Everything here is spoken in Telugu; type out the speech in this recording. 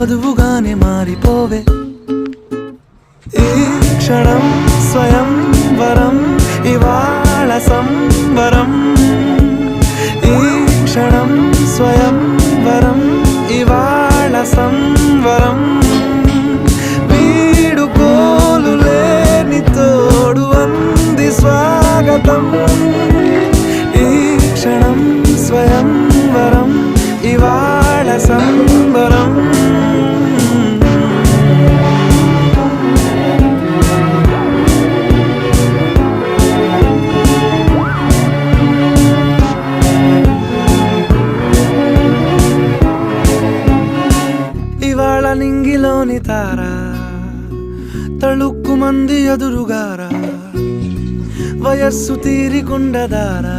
వధువుగానే మారిపోవే ఈ క్షణం స్వయం వరం ఇవాళ సంబరం ఈ క్షణం స్వయం వరం ఇవాళ సంవరం వీడుకోలు లేని తోడు అంది స్వాగతం ఈ క్షణం స్వయం వరం ఇవాళ సంబరం ఇవాళ నింగిలోని తార తళుక్కు మంది ఎదురుగారా వయస్సు తీరికుండదారా